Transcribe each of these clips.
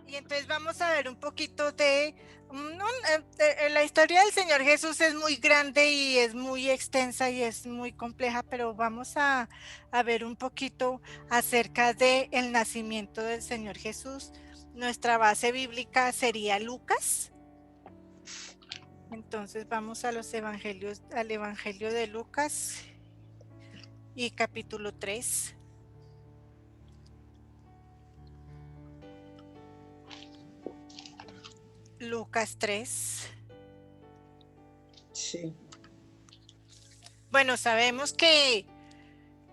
Y entonces vamos a ver un poquito la historia del Señor Jesús es muy grande y es muy extensa y es muy compleja, pero vamos a ver un poquito acerca del nacimiento del Señor Jesús. Nuestra base bíblica sería Lucas. Entonces vamos a los evangelios, al Evangelio de Lucas y capítulo 3. Lucas 3. Sí. Bueno, sabemos que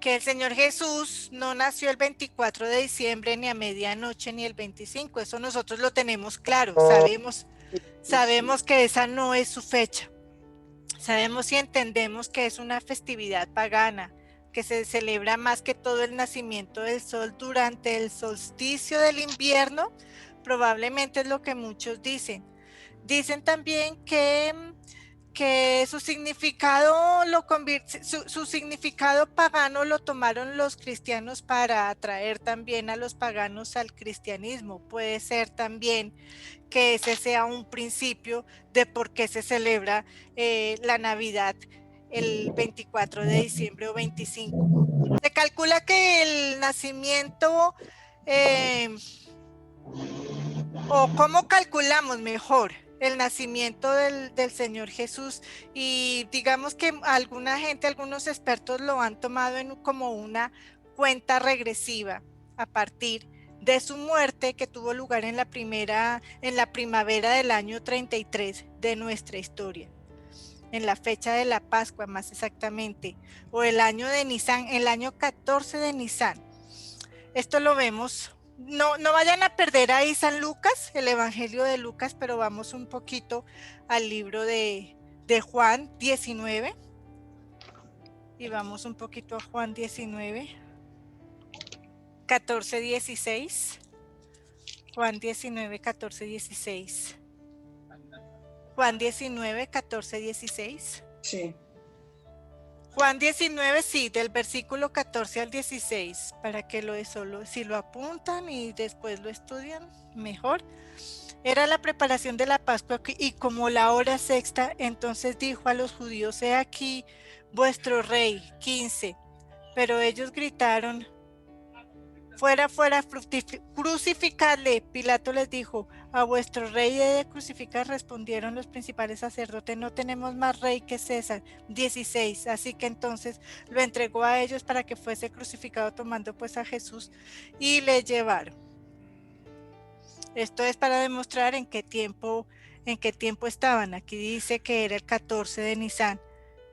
el Señor Jesús no nació el 24 de diciembre, ni a medianoche, ni el 25. Eso nosotros lo tenemos claro. Sabemos que esa no es su fecha. Sabemos y entendemos que es una festividad pagana, que se celebra más que todo el nacimiento del sol durante el solsticio del invierno. Probablemente es lo que muchos dicen. Dicen también que su significado su significado pagano lo tomaron los cristianos para atraer también a los paganos al cristianismo. Puede ser también que ese sea un principio de por qué se celebra la Navidad el 24 de diciembre o 25. Se calcula que el nacimiento, o cómo calculamos mejor el nacimiento del Señor Jesús, y digamos que alguna gente, algunos expertos lo han tomado como una cuenta regresiva a partir de su muerte, que tuvo lugar en la primavera del año 33 de nuestra historia, en la fecha de la Pascua más exactamente, o el año de Nisan, el año 14 de Nisan. Esto lo vemos. No vayan a perder ahí San Lucas, el Evangelio de Lucas, pero vamos un poquito al libro de Juan 19. Y vamos un poquito a Juan 19, 14, 16. Juan 19, 14, 16. Juan 19, 14, 16. Sí. Juan 19, sí, del versículo 14 al 16, para que si lo apuntan y después lo estudian, mejor. Era la preparación de la Pascua y como la hora sexta, entonces dijo a los judíos: he aquí vuestro rey. 15. Pero ellos gritaron: fuera, fuera, crucificadle. Pilato les dijo: a vuestro rey he de crucificar. Respondieron los principales sacerdotes: no tenemos más rey que César. 16. Así que entonces lo entregó a ellos para que fuese crucificado, tomando pues a Jesús y le llevaron. Esto es para demostrar en qué tiempo estaban. Aquí dice que era el 14 de Nisan.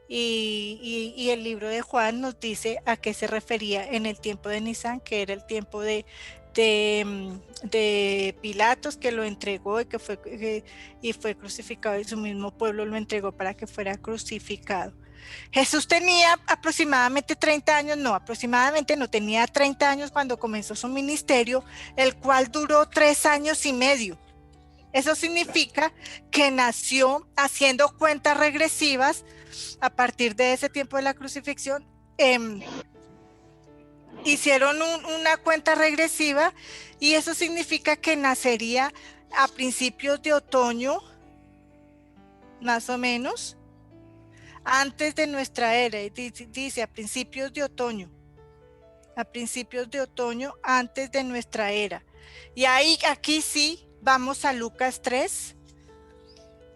Y el libro de Juan nos dice a qué se refería en el tiempo de Nisan, que era el tiempo de Pilatos, que lo entregó y fue crucificado, y su mismo pueblo lo entregó para que fuera crucificado. Jesús tenía aproximadamente 30 años, no tenía 30 años cuando comenzó su ministerio, el cual duró 3 años y medio. Eso significa que nació haciendo cuentas regresivas a partir de ese tiempo de la crucifixión. Hicieron una cuenta regresiva, y eso significa que nacería a principios de otoño, más o menos, antes de nuestra era. Dice a principios de otoño, antes de nuestra era. Y aquí sí, vamos a Lucas 3,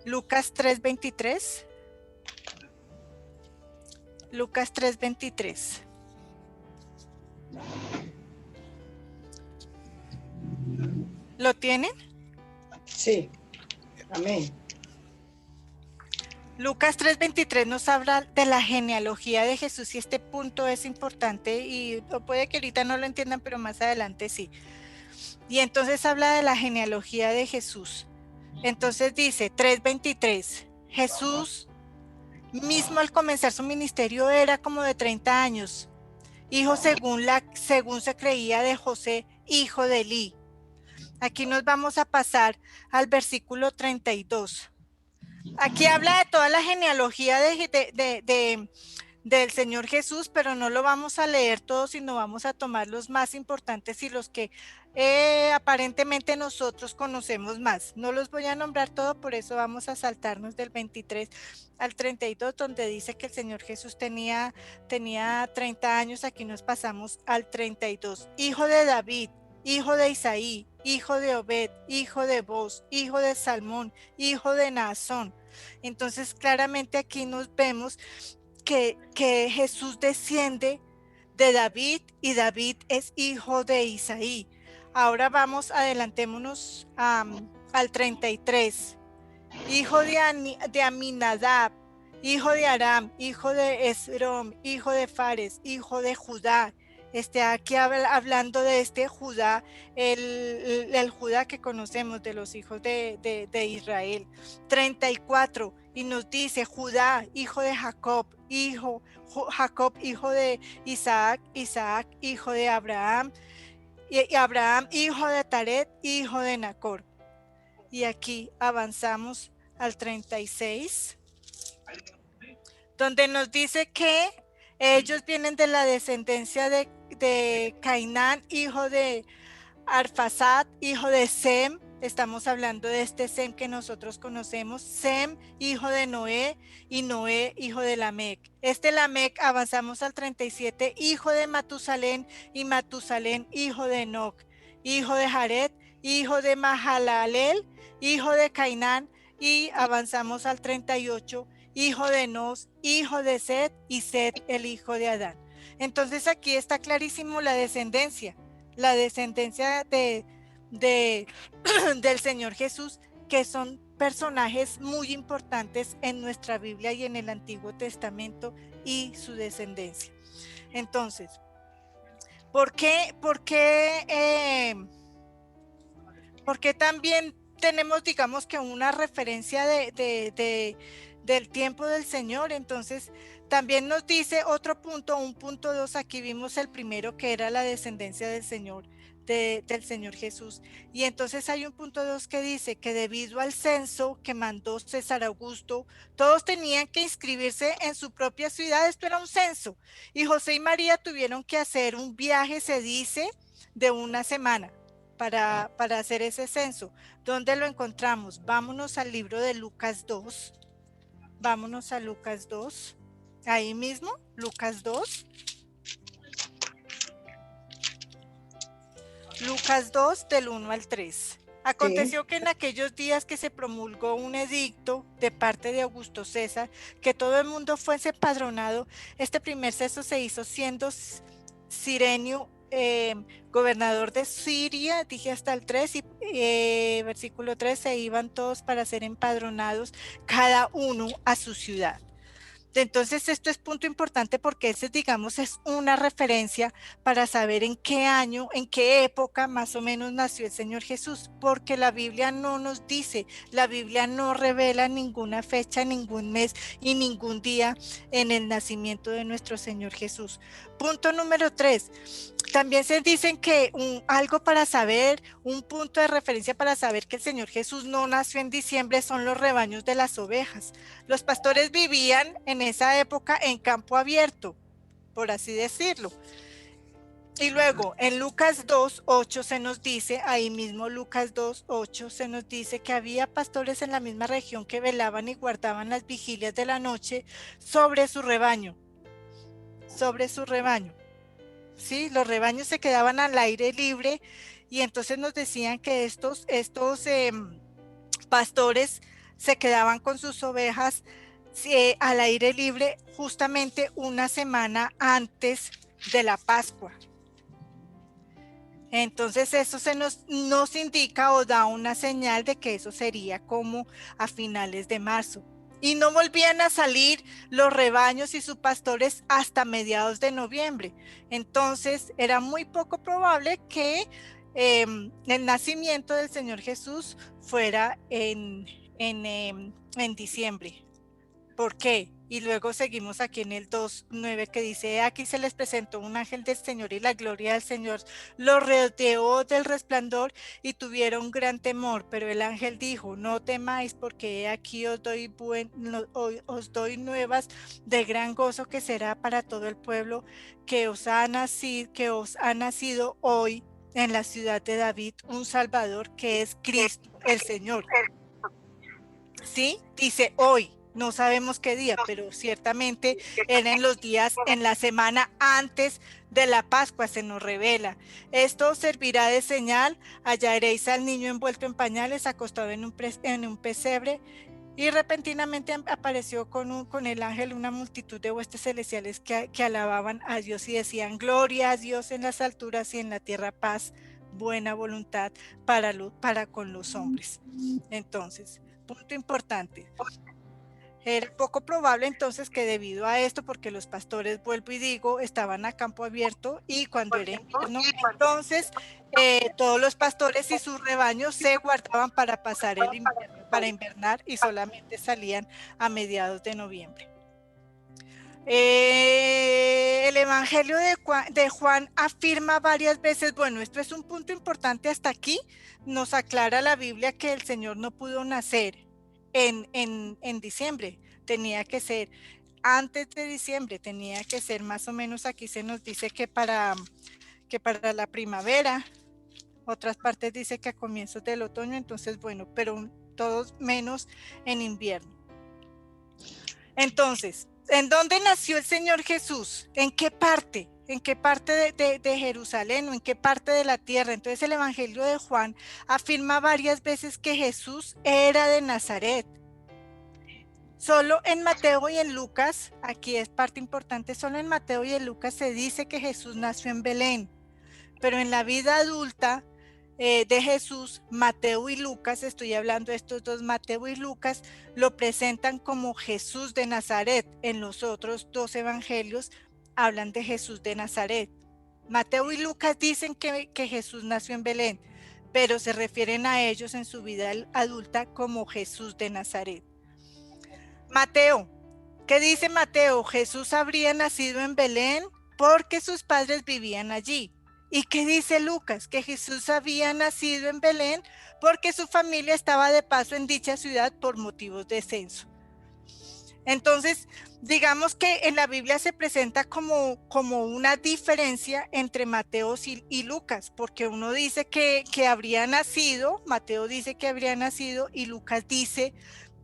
Lucas 3:23. Lucas 3:23. ¿Lo tienen? Sí. Amén. Lucas 3:23 nos habla de la genealogía de Jesús, y este punto es importante, y puede que ahorita no lo entiendan, pero más adelante sí. Y entonces habla de la genealogía de Jesús. Entonces dice 3:23, Jesús mismo al comenzar su ministerio era como de 30 años, hijo según se creía de José, hijo de Elí. Aquí nos vamos a pasar al versículo 32. Aquí habla de toda la genealogía del Señor Jesús, pero no lo vamos a leer todos, sino vamos a tomar los más importantes y los que aparentemente nosotros conocemos más. No los voy a nombrar todos, por eso vamos a saltarnos del 23 al 32, donde dice que el Señor Jesús tenía 30 años. Aquí nos pasamos al 32. Hijo de David, hijo de Isaí, hijo de Obed, hijo de Boz, hijo de Salmón, hijo de Naasón. Entonces claramente aquí nos vemos que Jesús desciende de David y David es hijo de Isaí. Ahora vamos, adelantémonos al 33. Hijo de Aminadab, hijo de Aram, hijo de Esrom, hijo de Fares, hijo de Judá. Aquí hablando de este Judá, el Judá que conocemos de los hijos de Israel. 34, y nos dice Judá, hijo de Jacob, hijo de Isaac, Isaac, hijo de Abraham, y Abraham, hijo de Taret, hijo de Nacor. Y aquí avanzamos al 36, donde nos dice que ellos vienen de la descendencia de Cainán, hijo de Arfaxad, hijo de Sem. Estamos hablando de este Sem que nosotros conocemos. Sem, hijo de Noé, y Noé, hijo de Lamec. Lamec, avanzamos al 37, hijo de Matusalén, y Matusalén, hijo de Enoc, hijo de Jared, hijo de Mahalalel, hijo de Cainán, y avanzamos al 38, hijo de Enos, hijo de Set, y Set, el hijo de Adán. Entonces aquí está clarísimo la descendencia del Señor Jesús, que son personajes muy importantes en nuestra Biblia y en el Antiguo Testamento, y su descendencia. Entonces, ¿por qué también tenemos, digamos, que una referencia del tiempo del Señor? Entonces, también nos dice otro punto, un punto 2, aquí vimos el primero, que era la descendencia del Señor, del Señor Jesús. Y entonces hay un punto 2 que dice que debido al censo que mandó César Augusto, todos tenían que inscribirse en su propia ciudad. Esto era un censo. Y José y María tuvieron que hacer un viaje, se dice, de una semana para hacer ese censo. ¿Dónde lo encontramos? Vámonos al libro de Lucas 2. Vámonos a Lucas 2. Ahí mismo, Lucas 2. Lucas 2, del 1 al 3. Aconteció que en aquellos días que se promulgó un edicto de parte de Augusto César, que todo el mundo fuese empadronado, este primer censo se hizo siendo Cirenio gobernador de Siria, dije hasta el 3, y versículo 3, se iban todos para ser empadronados, cada uno a su ciudad. Entonces esto es punto importante, porque ese, digamos, es una referencia para saber en qué año, en qué época más o menos nació el Señor Jesús, porque la Biblia no nos dice, la Biblia no revela ninguna fecha, ningún mes y ningún día en el nacimiento de nuestro Señor Jesús. Punto número 3. También se dicen que algo para saber, un punto de referencia para saber que el Señor Jesús no nació en diciembre, son los rebaños de las ovejas. Los pastores vivían en esa época en campo abierto, por así decirlo. Y luego en Lucas 2:8 se nos dice, ahí mismo Lucas 2:8 se nos dice que había pastores en la misma región que velaban y guardaban las vigilias de la noche sobre su rebaño. Sobre su rebaño. Sí, los rebaños se quedaban al aire libre, y entonces nos decían que estos pastores se quedaban con sus ovejas al aire libre justamente una semana antes de la Pascua. Entonces eso nos indica o da una señal de que eso sería como a finales de marzo. Y no volvían a salir los rebaños y sus pastores hasta mediados de noviembre. Entonces era muy poco probable que el nacimiento del Señor Jesús fuera en diciembre. ¿Por qué? Y luego seguimos aquí en el 2:9 que dice: aquí se les presentó un ángel del Señor y la gloria del Señor los rodeó del resplandor y tuvieron gran temor. Pero el ángel dijo: no temáis, porque he aquí os doy nuevas de gran gozo, que será para todo el pueblo, que os ha nacido hoy en la ciudad de David un Salvador, que es Cristo el Señor. ¿Sí? Dice hoy. No sabemos qué día, pero ciertamente era en los días, en la semana antes de la Pascua, se nos revela. Esto servirá de señal: hallaréis al niño envuelto en pañales, acostado en un pesebre. Y repentinamente apareció con el ángel una multitud de huestes celestiales que alababan a Dios y decían: gloria a Dios en las alturas y en la tierra paz, buena voluntad para con los hombres. Entonces, punto importante. Era poco probable entonces que debido a esto, porque los pastores, vuelvo y digo, estaban a campo abierto y cuando era invierno, entonces todos los pastores y sus rebaños se guardaban para pasar el invierno, para invernar, y solamente salían a mediados de noviembre. El Evangelio de Juan afirma varias veces, bueno, esto es un punto importante hasta aquí, nos aclara la Biblia que el Señor no pudo nacer en diciembre, tenía que ser antes de diciembre, tenía que ser más o menos, aquí se nos dice que para la primavera, otras partes dice que a comienzos del otoño, entonces bueno, pero todos menos en invierno. Entonces, ¿en dónde nació el Señor Jesús? ¿En qué parte? ¿En qué parte de Jerusalén o en qué parte de la tierra? Entonces el Evangelio de Juan afirma varias veces que Jesús era de Nazaret. Solo en Mateo y en Lucas, aquí es parte importante, solo en Mateo y en Lucas se dice que Jesús nació en Belén, pero en la vida adulta de Jesús, Mateo y Lucas, estoy hablando de estos dos, Mateo y Lucas, lo presentan como Jesús de Nazaret. En los otros dos evangelios hablan de Jesús de Nazaret. Mateo y Lucas dicen que Jesús nació en Belén, pero se refieren a ellos en su vida adulta como Jesús de Nazaret. Mateo, ¿qué dice Mateo? Jesús habría nacido en Belén porque sus padres vivían allí. ¿Y qué dice Lucas? Que Jesús había nacido en Belén porque su familia estaba de paso en dicha ciudad por motivos de censo. Entonces, digamos que en la Biblia se presenta como una diferencia entre Mateo y Lucas, porque uno dice que habría nacido, Mateo dice que habría nacido y Lucas dice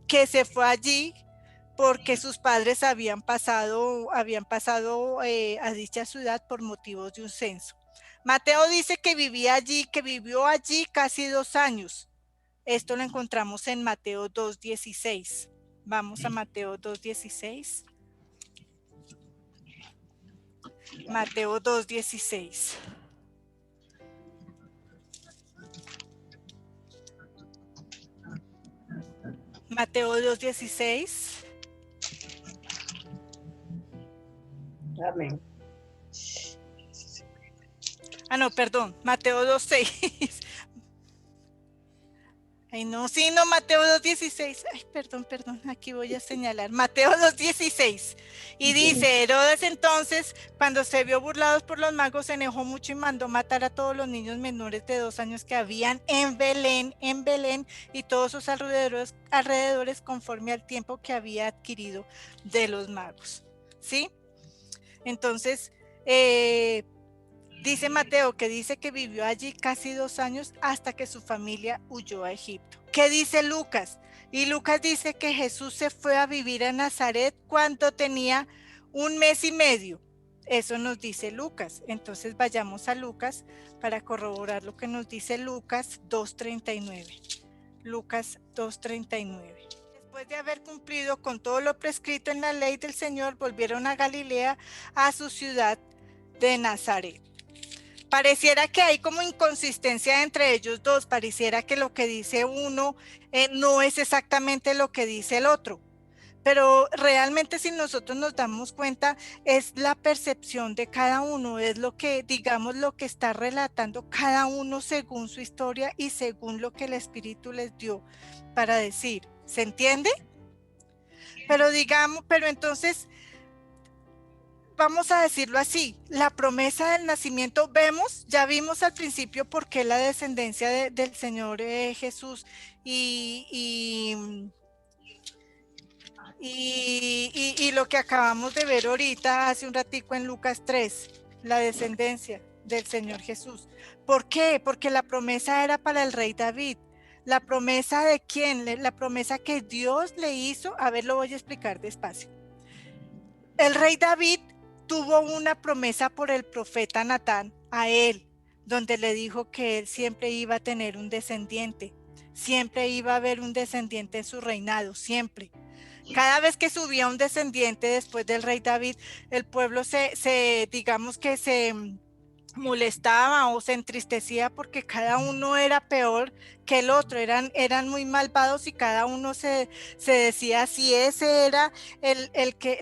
que se fue allí porque sus padres habían pasado a dicha ciudad por motivos de un censo. Mateo dice que vivió allí casi 2 años. Esto lo encontramos en Mateo 2:16. Vamos a Mateo 2:16. Mateo 2:16. Mateo 2:16. Amén. No, perdón, Mateo 2:6. Ay, no, sí, no, Mateo 2:16. Ay, perdón, aquí voy a señalar. Mateo 2:16. Y dice: Herodes entonces, cuando se vio burlados por los magos, se enojó mucho y mandó matar a todos los niños menores de 2 años que habían en Belén, y todos sus alrededores conforme al tiempo que había adquirido de los magos. ¿Sí? Entonces, dice Mateo que dice que vivió allí casi 2 años hasta que su familia huyó a Egipto. ¿Qué dice Lucas? Y Lucas dice que Jesús se fue a vivir a Nazaret cuando tenía 1 mes y medio. Eso nos dice Lucas. Entonces vayamos a Lucas para corroborar lo que nos dice Lucas 2:39. Lucas 2:39. Después de haber cumplido con todo lo prescrito en la ley del Señor, volvieron a Galilea, a su ciudad de Nazaret. Pareciera que hay como inconsistencia entre ellos dos, pareciera que lo que dice uno no es exactamente lo que dice el otro, pero realmente si nosotros nos damos cuenta es la percepción de cada uno, es lo que, digamos, lo que está relatando cada uno según su historia y según lo que el Espíritu les dio para decir. ¿Se entiende? Pero digamos, pero entonces vamos a decirlo así, la promesa del nacimiento, ya vimos al principio por qué la descendencia del Señor Jesús y, y, y lo que acabamos de ver ahorita hace un ratico en Lucas 3, la descendencia del Señor Jesús. ¿Por qué? Porque la promesa era para el rey David. ¿La promesa de quién? La promesa que Dios le hizo. A ver, lo voy a explicar despacio. El rey David tuvo una promesa por el profeta Natán a él, donde le dijo que él siempre iba a tener un descendiente, siempre iba a haber un descendiente en su reinado, siempre. Cada vez que subía un descendiente después del rey David, el pueblo digamos que se molestaba o se entristecía porque cada uno era peor que el otro, eran muy malvados y cada uno se decía si ese era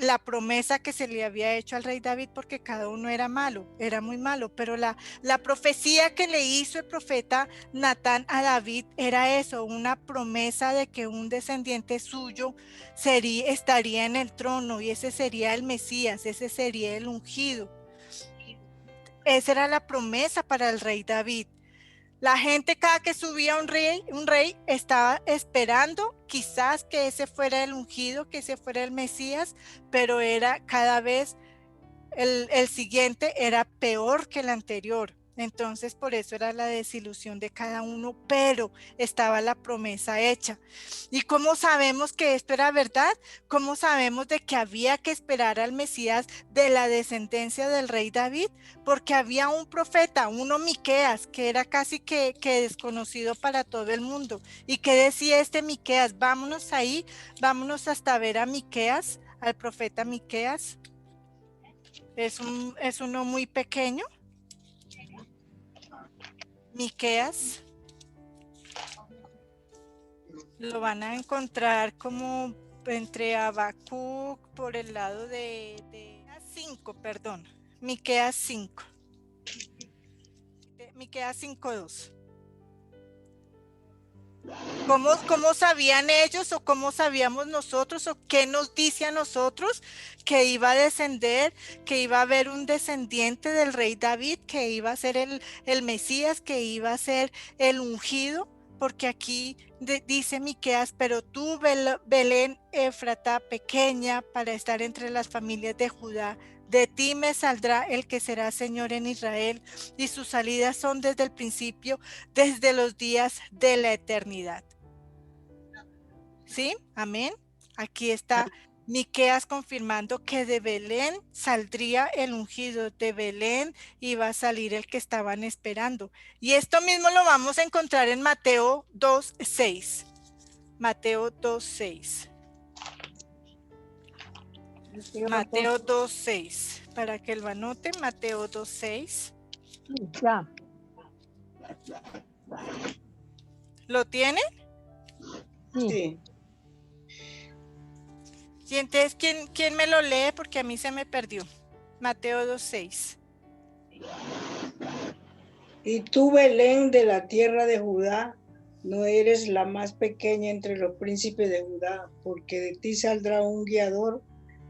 la promesa que se le había hecho al rey David, porque cada uno era malo, era muy malo, pero la profecía que le hizo el profeta Natán a David era eso, una promesa de que un descendiente suyo estaría en el trono y ese sería el Mesías, ese sería el ungido. Esa era la promesa para el rey David. La gente cada que subía un rey estaba esperando quizás que ese fuera el ungido, que ese fuera el Mesías, pero era cada vez el siguiente era peor que el anterior. Entonces por eso era la desilusión de cada uno, pero estaba la promesa hecha. ¿Y cómo sabemos que esto era verdad? ¿Cómo sabemos de que había que esperar al Mesías de la descendencia del rey David? Porque había un profeta, uno Miqueas, que era casi que desconocido para todo el mundo. ¿Y qué decía este Miqueas? Vámonos ahí, vámonos hasta ver a Miqueas, al profeta Miqueas. Es uno muy pequeño. Miqueas. Lo van a encontrar como entre Habacuc por el lado de 5, perdón. Miqueas 5. Miqueas 5:2. ¿Cómo sabían ellos o cómo sabíamos nosotros o qué nos dice a nosotros que iba a descender, que iba a haber un descendiente del rey David, que iba a ser el Mesías, que iba a ser el ungido? Porque aquí dice Miqueas, pero tú, Belén Éfrata, pequeña para estar entre las familias de Judá, de ti me saldrá el que será Señor en Israel, y sus salidas son desde el principio, desde los días de la eternidad. ¿Sí? Amén. Aquí está Miqueas confirmando que de Belén saldría el ungido, de Belén iba a salir el que estaban esperando. Y esto mismo lo vamos a encontrar en Mateo 2:6. Mateo 2:6. Mateo 2:6. Para que lo anoten, Mateo 2:6. Ya. ¿Lo tienen? Sí. Y entonces, ¿quién me lo lee? Porque a mí se me perdió. Mateo 2:6. Y tú, Belén, de la tierra de Judá, no eres la más pequeña entre los príncipes de Judá, porque de ti saldrá un guiador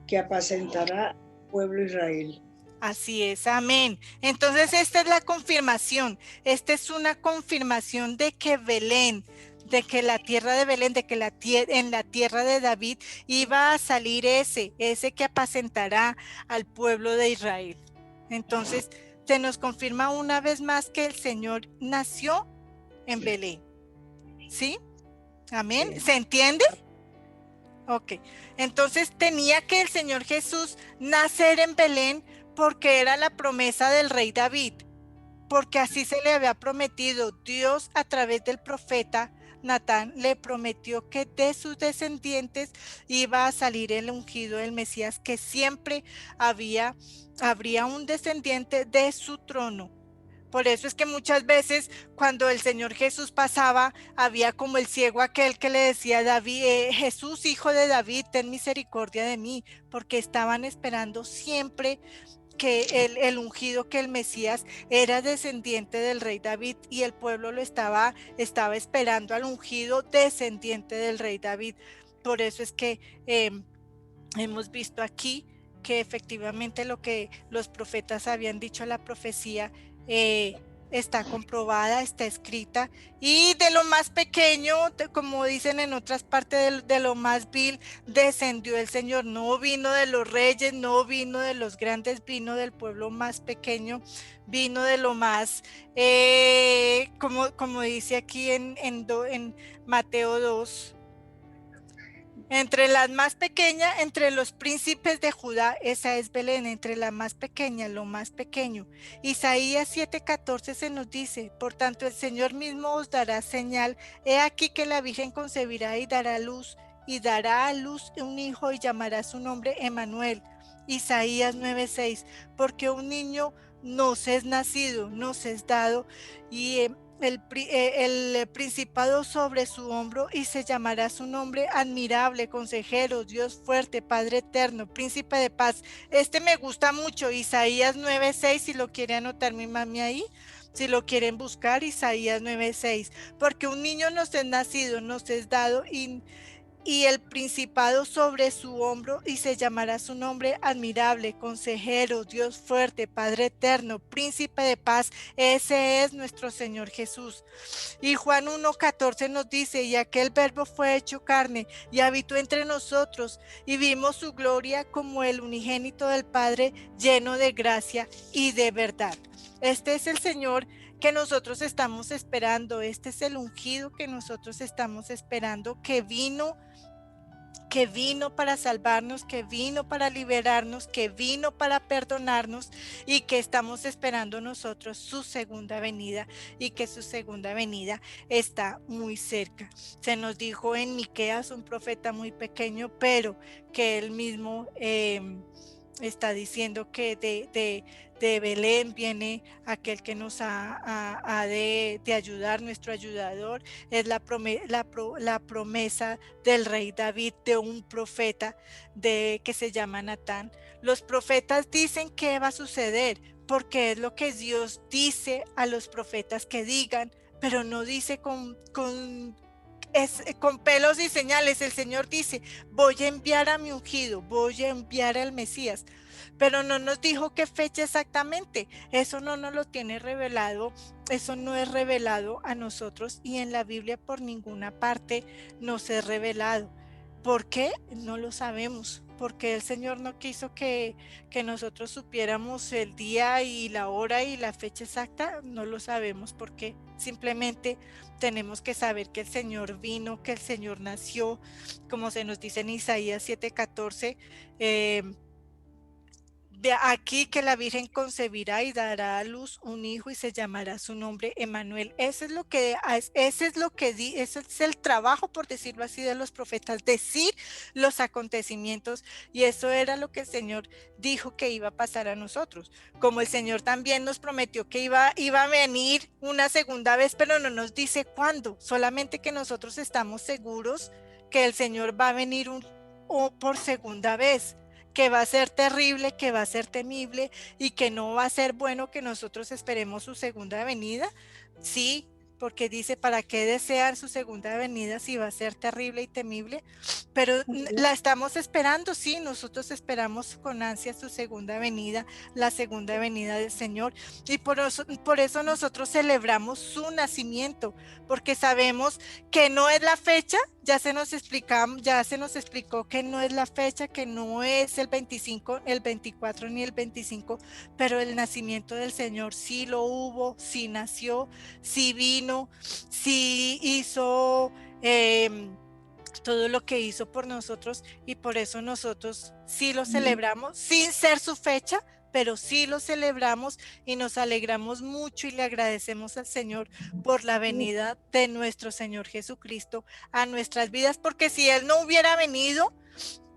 que apacentará al pueblo Israel. Así es, amén. Entonces esta es la confirmación. Esta es una confirmación de que Belén, de que la tierra de Belén, de que en la tierra de David iba a salir ese que apacentará al pueblo de Israel. Entonces se nos confirma una vez más que el Señor nació en Belén. ¿Sí? Amén. ¿Se entiende? Ok. Entonces tenía que el Señor Jesús nacer en Belén porque era la promesa del rey David, porque así se le había prometido. Dios a través del profeta Natán le prometió que de sus descendientes iba a salir el ungido del Mesías, que siempre habría un descendiente de su trono. Por eso es que muchas veces cuando el Señor Jesús pasaba, había como el ciego aquel que le decía a David, Jesús, hijo de David, ten misericordia de mí, porque estaban esperando siempre que el ungido, que el Mesías era descendiente del rey David, y el pueblo lo estaba esperando al ungido descendiente del rey David. Por eso es que hemos visto aquí que efectivamente lo que los profetas habían dicho, la profecía está comprobada, está escrita, y de lo más pequeño, como dicen en otras partes, de lo más vil, descendió el Señor. No vino de los reyes, no vino de los grandes, vino del pueblo más pequeño, vino de lo más, como dice aquí en Mateo 2, entre las más pequeñas, entre los príncipes de Judá, esa es Belén, entre la más pequeña, lo más pequeño. Isaías 7:14 se nos dice: por tanto el Señor mismo os dará señal, he aquí que la Virgen concebirá y dará a luz un hijo y llamará su nombre Emmanuel. Isaías 9:6, porque un niño nos es nacido, nos es dado, y el principado sobre su hombro, y se llamará su nombre admirable, consejero, Dios fuerte, Padre eterno, príncipe de paz. Este me gusta mucho, Isaías 9:6, si lo quiere anotar mi mami ahí, si lo quieren buscar, Isaías 9:6, porque un niño nos es nacido, nos es dado, y el principado sobre su hombro, y se llamará su nombre admirable, consejero, Dios fuerte, Padre eterno, príncipe de paz. Ese es nuestro Señor Jesús. Y Juan 1:14 nos dice: y aquel verbo fue hecho carne y habitó entre nosotros, y vimos su gloria como el unigénito del Padre, lleno de gracia y de verdad. Este es el Señor que nosotros estamos esperando, este es el ungido que nosotros estamos esperando, que vino para salvarnos, que vino para liberarnos, que vino para perdonarnos, y que estamos esperando nosotros su segunda venida, y que su segunda venida está muy cerca. Se nos dijo en Miqueas, un profeta muy pequeño, pero que él mismo está diciendo que de Belén viene aquel que nos ha de ayudar, nuestro ayudador. Es la promesa del rey David, de un profeta que se llama Natán. Los profetas dicen qué va a suceder, porque es lo que Dios dice a los profetas que digan, pero no dice con pelos y señales. El Señor dice: voy a enviar a mi ungido, voy a enviar al Mesías, pero no nos dijo qué fecha exactamente. Eso no nos lo tiene revelado, eso no es revelado a nosotros, y en la Biblia por ninguna parte nos es revelado. ¿Por qué? No lo sabemos, porque el Señor no quiso que nosotros supiéramos el día y la hora y la fecha exacta. No lo sabemos, porque simplemente tenemos que saber que el Señor vino, que el Señor nació, como se nos dice en Isaías 7:14, de aquí que la Virgen concebirá y dará a luz un hijo y se llamará su nombre Emmanuel. Eso es lo que, ese es lo que ese es el trabajo, por decirlo así, de los profetas, decir los acontecimientos, y eso era lo que el Señor dijo que iba a pasar a nosotros. Como el Señor también nos prometió que iba a venir una segunda vez, pero no nos dice cuándo, solamente que nosotros estamos seguros que el Señor va a venir o por segunda vez, que va a ser terrible, que va a ser temible, y que no va a ser bueno que nosotros esperemos su segunda venida. Sí, porque dice: ¿para qué desean su segunda venida si va a ser terrible y temible? Pero la estamos esperando, sí, nosotros esperamos con ansia su segunda venida, la segunda venida del Señor, y por eso nosotros celebramos su nacimiento, porque sabemos que no es la fecha. Ya se nos explicó que no es la fecha, que no es el 25, el 24 ni el 25, pero el nacimiento del Señor sí lo hubo, sí nació, sí vino, sí hizo todo lo que hizo por nosotros, y por eso nosotros sí lo celebramos sin ser su fecha, pero sí lo celebramos y nos alegramos mucho, y le agradecemos al Señor por la venida de nuestro Señor Jesucristo a nuestras vidas, porque si Él no hubiera venido,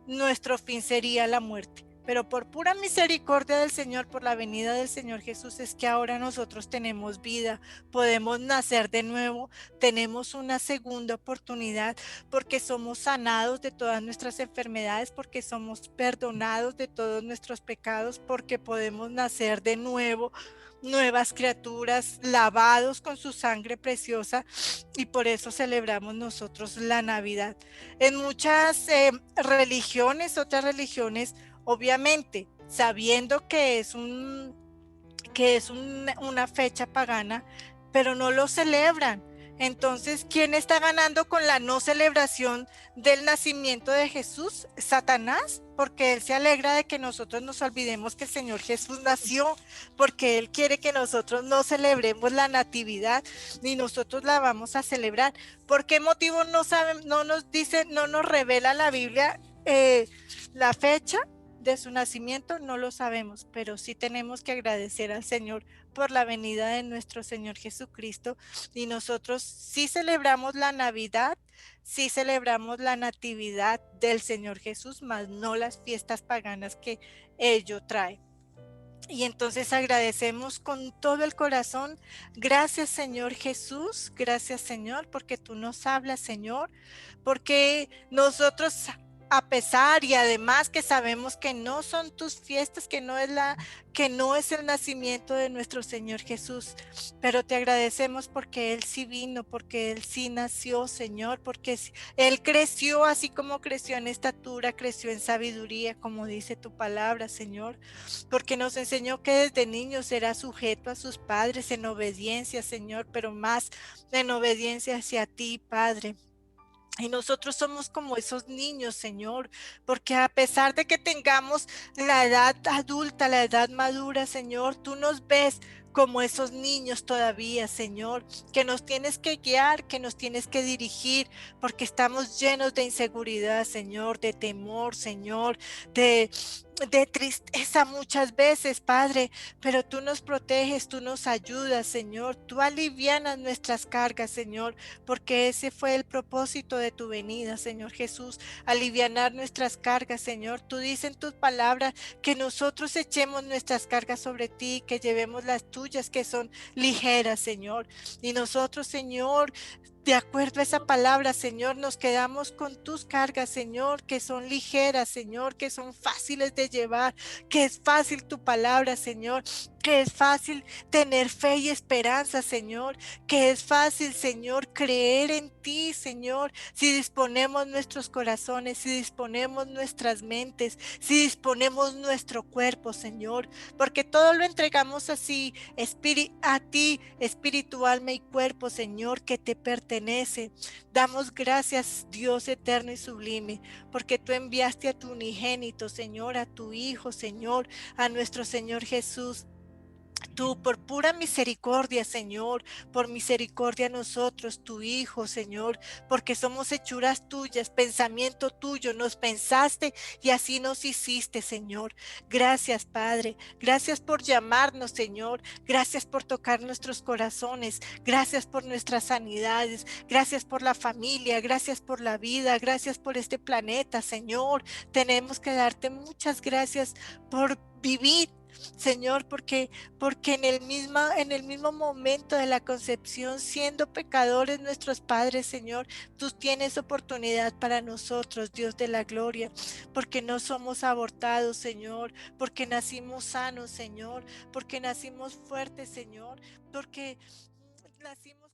nuestro fin sería la muerte. pero por pura misericordia del Señor, por la venida del Señor Jesús, es que ahora nosotros tenemos vida, podemos nacer de nuevo, tenemos una segunda oportunidad, porque somos sanados de todas nuestras enfermedades, porque somos perdonados de todos nuestros pecados, porque podemos nacer de nuevo, nuevas criaturas, lavados con su sangre preciosa, y por eso celebramos nosotros la Navidad. En muchas religiones, otras religiones, obviamente, sabiendo una fecha pagana, pero no lo celebran. Entonces, ¿quién está ganando con la no celebración del nacimiento de Jesús? Satanás, porque él se alegra de que nosotros nos olvidemos que el Señor Jesús nació, porque él quiere que nosotros no celebremos la natividad, ni nosotros la vamos a celebrar. ¿Por qué motivo no saben, no nos dice, no nos revela la Biblia la fecha de su nacimiento? No lo sabemos, pero sí tenemos que agradecer al Señor por la venida de nuestro Señor Jesucristo, y nosotros sí celebramos la Navidad, sí celebramos la natividad del Señor Jesús, mas no las fiestas paganas que ello trae. Y entonces agradecemos con todo el corazón. Gracias, Señor Jesús, gracias, Señor, porque tú nos hablas, Señor, porque nosotros, a pesar y además que sabemos que no son tus fiestas, que no es el nacimiento de nuestro Señor Jesús, pero te agradecemos porque él sí vino, porque él sí nació, Señor, porque él creció así como creció en estatura, creció en sabiduría, como dice tu palabra, Señor, porque nos enseñó que desde niño será sujeto a sus padres en obediencia, Señor, pero más en obediencia hacia ti, Padre. Y nosotros somos como esos niños, Señor, porque a pesar de que tengamos la edad adulta, la edad madura, Señor, tú nos ves como esos niños todavía, Señor, que nos tienes que guiar, que nos tienes que dirigir, porque estamos llenos de inseguridad, Señor, de temor, Señor, de, de tristeza muchas veces, Padre, pero tú nos proteges, tú nos ayudas, Señor, tú alivianas nuestras cargas, Señor, porque ese fue el propósito de tu venida, Señor Jesús, alivianar nuestras cargas, Señor. Tú dices en tus palabras que nosotros echemos nuestras cargas sobre ti, que llevemos las tuyas que son ligeras, Señor. Y nosotros, Señor, de acuerdo a esa palabra, Señor, nos quedamos con tus cargas, Señor, que son ligeras, Señor, que son fáciles de llevar, que es fácil tu palabra, Señor, que es fácil tener fe y esperanza, Señor, que es fácil, Señor, creer en ti, Señor, si disponemos nuestros corazones, si disponemos nuestras mentes, si disponemos nuestro cuerpo, Señor, porque todo lo entregamos así, a ti, espíritu, alma y cuerpo, Señor, que te pertenece. Damos gracias, Dios eterno y sublime, porque tú enviaste a tu unigénito, Señor, a tu Hijo, Señor, a nuestro Señor Jesús. Tú, por pura misericordia, Señor, por misericordia a nosotros, tu Hijo, Señor, porque somos hechuras tuyas, pensamiento tuyo, nos pensaste y así nos hiciste, Señor. Gracias, Padre, gracias por llamarnos, Señor, gracias por tocar nuestros corazones, gracias por nuestras sanidades, gracias por la familia, gracias por la vida, gracias por este planeta, Señor. Tenemos que darte muchas gracias por vivir, Señor, porque en el mismo momento de la concepción, siendo pecadores nuestros padres, Señor, tú tienes oportunidad para nosotros, Dios de la gloria, porque no somos abortados, Señor, porque nacimos sanos, Señor, porque nacimos fuertes, Señor, porque nacimos